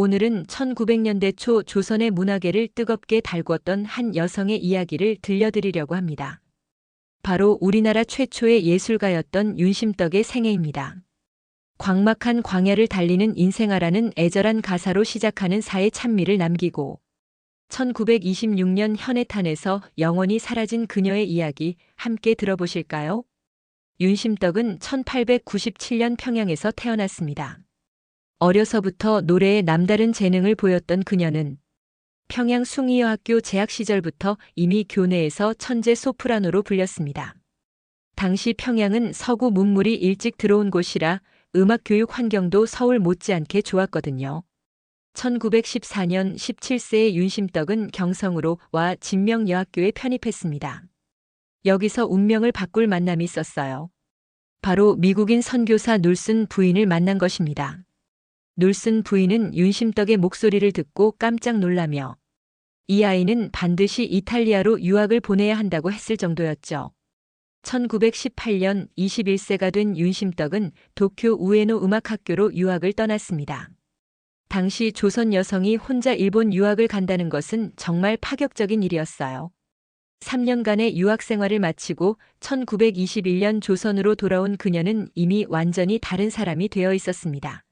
오늘은 1900년대 초 조선의 문화계를 뜨겁게 달궜던 한 여성의 이야기를 들려드리려고 합니다. 바로 우리나라 최초의 예술가였던 윤심덕의 생애입니다. 광막한 광야를 달리는 인생아라는 애절한 가사로 시작하는 사의 찬미를 남기고 1926년 현해탄에서 영원히 사라진 그녀의 이야기 함께 들어보실까요? 윤심덕은 1897년 평양에서 태어났습니다. 어려서부터 노래에 남다른 재능을 보였던 그녀는 평양 숭의여학교 재학 시절부터 이미 교내에서 천재 소프라노로 불렸습니다. 당시 평양은 서구 문물이 일찍 들어온 곳이라 음악 교육 환경도 서울 못지않게 좋았거든요. 1914년 17세의 윤심덕은 경성으로 와 진명여학교에 편입했습니다. 여기서 운명을 바꿀 만남이 있었어요. 바로 미국인 선교사 놀슨 부인을 만난 것입니다. 놀슨 부인은 윤심덕의 목소리를 듣고 깜짝 놀라며 이 아이는 반드시 이탈리아로 유학을 보내야 한다고 했을 정도였죠. 1918년 21세가 된 윤심덕은 도쿄 우에노 음악학교로 유학을 떠났습니다. 당시 조선 여성이 혼자 일본 유학을 간다는 것은 정말 파격적인 일이었어요. 3년간의 유학 생활을 마치고 1921년 조선으로 돌아온 그녀는 이미 완전히 다른 사람이 되어 있었습니다.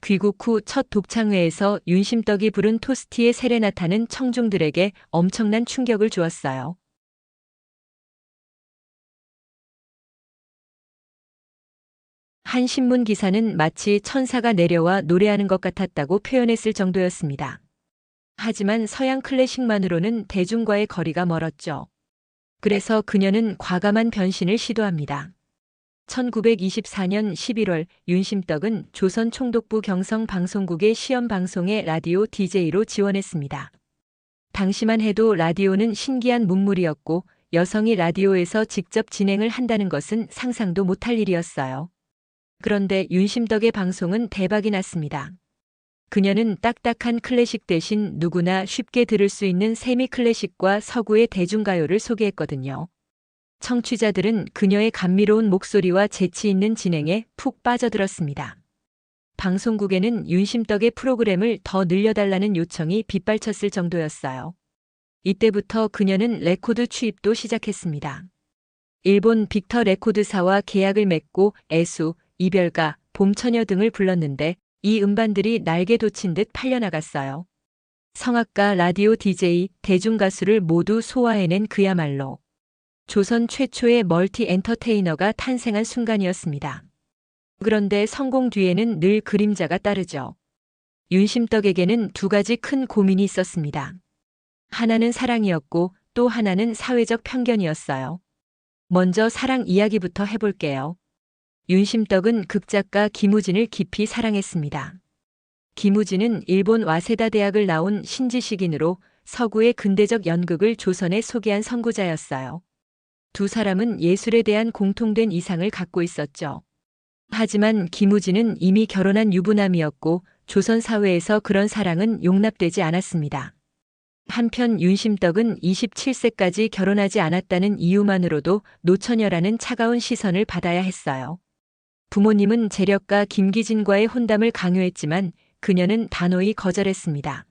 귀국 후 첫 독창회에서 윤심덕이 부른 토스티의 세레나타는 청중들에게 엄청난 충격을 주었어요. 한 신문 기사는 마치 천사가 내려와 노래하는 것 같았다고 표현했을 정도였습니다. 하지만 서양 클래식만으로는 대중과의 거리가 멀었죠. 그래서 그녀는 과감한 변신을 시도합니다. 1924년 11월 윤심덕은 조선 총독부 경성 방송국의 시험 방송에 라디오 DJ로 지원했습니다. 당시만 해도 라디오는 신기한 문물이었고 여성이 라디오에서 직접 진행을 한다는 것은 상상도 못할 일이었어요. 그런데 윤심덕의 방송은 대박이 났습니다. 그녀는 딱딱한 클래식 대신 누구나 쉽게 들을 수 있는 세미 클래식과 서구의 대중가요를 소개했거든요. 청취자들은 그녀의 감미로운 목소리와 재치 있는 진행에 푹 빠져들었습니다. 방송국에는 윤심덕의 프로그램을 더 늘려달라는 요청이 빗발쳤을 정도였어요. 이때부터 그녀는 레코드 취입도 시작했습니다. 일본 빅터 레코드사와 계약을 맺고 애수, 이별가, 봄처녀 등을 불렀는데 이 음반들이 날개 돋친 듯 팔려나갔어요. 성악가, 라디오 DJ, 대중가수를 모두 소화해낸 그야말로 조선 최초의 멀티 엔터테이너가 탄생한 순간이었습니다. 그런데 성공 뒤에는 늘 그림자가 따르죠. 윤심덕에게는 두 가지 큰 고민이 있었습니다. 하나는 사랑이었고 또 하나는 사회적 편견이었어요. 먼저 사랑 이야기부터 해볼게요. 윤심덕은 극작가 김우진을 깊이 사랑했습니다. 김우진은 일본 와세다 대학을 나온 신지식인으로 서구의 근대적 연극을 조선에 소개한 선구자였어요. 두 사람은 예술에 대한 공통된 이상을 갖고 있었죠. 하지만 김우진은 이미 결혼한 유부남이었고 조선 사회에서 그런 사랑은 용납되지 않았습니다. 한편 윤심덕은 27세까지 결혼하지 않았다는 이유만으로도 노처녀라는 차가운 시선을 받아야 했어요. 부모님은 재력가 김기진과의 혼담을 강요했지만 그녀는 단호히 거절했습니다.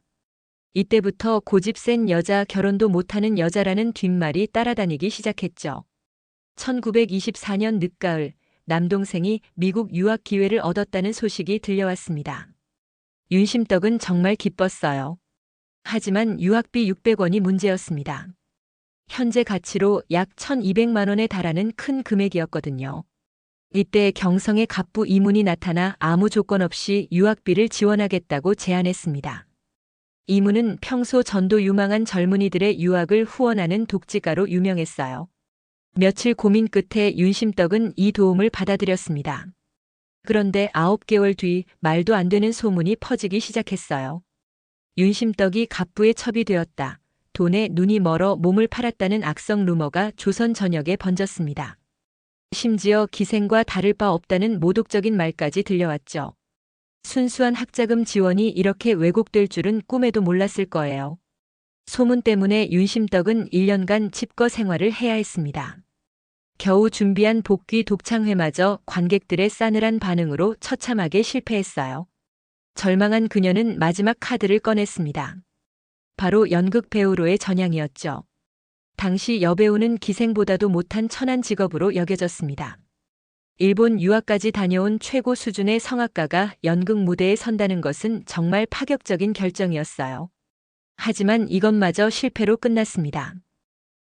이때부터 고집 센 여자, 결혼도 못하는 여자라는 뒷말이 따라다니기 시작했죠. 1924년 늦가을 남동생이 미국 유학 기회를 얻었다는 소식이 들려왔습니다. 윤심덕은 정말 기뻤어요. 하지만 유학비 600원이 문제였습니다. 현재 가치로 약 1200만 원에 달하는 큰 금액이었거든요. 이때 경성의 갑부 이문이 나타나 아무 조건 없이 유학비를 지원하겠다고 제안했습니다. 이문은 평소 전도 유망한 젊은이들의 유학을 후원하는 독지가로 유명했어요. 며칠 고민 끝에 윤심덕은 이 도움을 받아들였습니다. 그런데 9개월 뒤 말도 안 되는 소문이 퍼지기 시작했어요. 윤심덕이 갑부의 첩이 되었다. 돈에 눈이 멀어 몸을 팔았다는 악성 루머가 조선 전역에 번졌습니다. 심지어 기생과 다를 바 없다는 모독적인 말까지 들려왔죠. 순수한 학자금 지원이 이렇게 왜곡될 줄은 꿈에도 몰랐을 거예요. 소문 때문에 윤심덕은 1년간 집거 생활을 해야 했습니다. 겨우 준비한 복귀 독창회마저 관객들의 싸늘한 반응으로 처참하게 실패했어요. 절망한 그녀는 마지막 카드를 꺼냈습니다. 바로 연극 배우로의 전향이었죠. 당시 여배우는 기생보다도 못한 천한 직업으로 여겨졌습니다. 일본 유학까지 다녀온 최고 수준의 성악가가 연극 무대에 선다는 것은 정말 파격적인 결정이었어요. 하지만 이것마저 실패로 끝났습니다.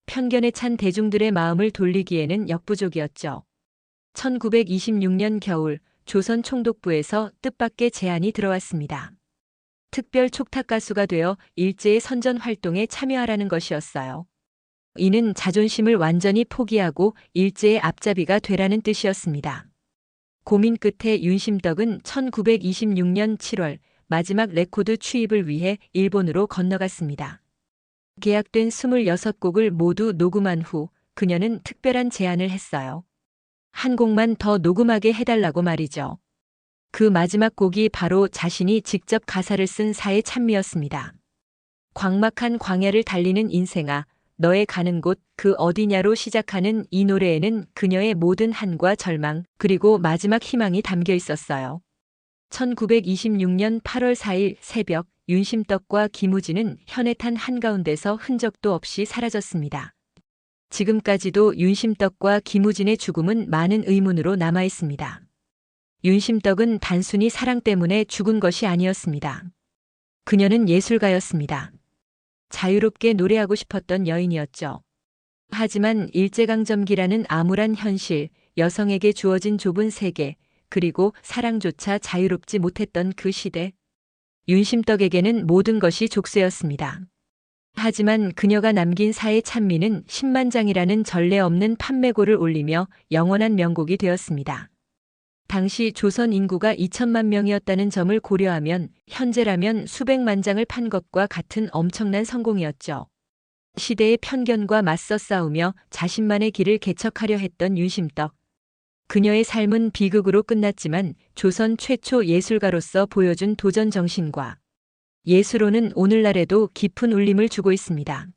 편견에 찬 대중들의 마음을 돌리기에는 역부족이었죠. 1926년 겨울 조선 총독부에서 뜻밖의 제안이 들어왔습니다. 특별 촉탁 가수가 되어 일제의 선전 활동에 참여하라는 것이었어요. 이는 자존심을 완전히 포기하고 일제의 앞잡이가 되라는 뜻이었습니다. 고민 끝에 윤심덕은 1926년 7월 마지막 레코드 취입을 위해 일본으로 건너갔습니다. 계약된 26곡을 모두 녹음한 후 그녀는 특별한 제안을 했어요. 한 곡만 더 녹음하게 해달라고 말이죠. 그 마지막 곡이 바로 자신이 직접 가사를 쓴 사의 찬미였습니다. 광막한 광야를 달리는 인생아, 너의 가는 곳 그 어디냐로 시작하는 이 노래에는 그녀의 모든 한과 절망, 그리고 마지막 희망이 담겨 있었어요. 1926년 8월 4일 새벽, 윤심덕과 김우진은 현해탄 한가운데서 흔적도 없이 사라졌습니다. 지금까지도 윤심덕과 김우진의 죽음은 많은 의문으로 남아 있습니다. 윤심덕은 단순히 사랑 때문에 죽은 것이 아니었습니다. 그녀는 예술가였습니다. 자유롭게 노래하고 싶었던 여인이었죠. 하지만 일제강점기라는 암울한 현실, 여성에게 주어진 좁은 세계, 그리고 사랑조차 자유롭지 못했던 그 시대, 윤심덕에게는 모든 것이 족쇄였습니다. 하지만 그녀가 남긴 사의 찬미는 10만 장이라는 전례 없는 판매고를 올리며 영원한 명곡이 되었습니다. 당시 조선 인구가 2천만 명이었다는 점을 고려하면 현재라면 수백만 장을 판 것과 같은 엄청난 성공이었죠. 시대의 편견과 맞서 싸우며 자신만의 길을 개척하려 했던 윤심덕. 그녀의 삶은 비극으로 끝났지만 조선 최초 예술가로서 보여준 도전 정신과 예술로는 오늘날에도 깊은 울림을 주고 있습니다.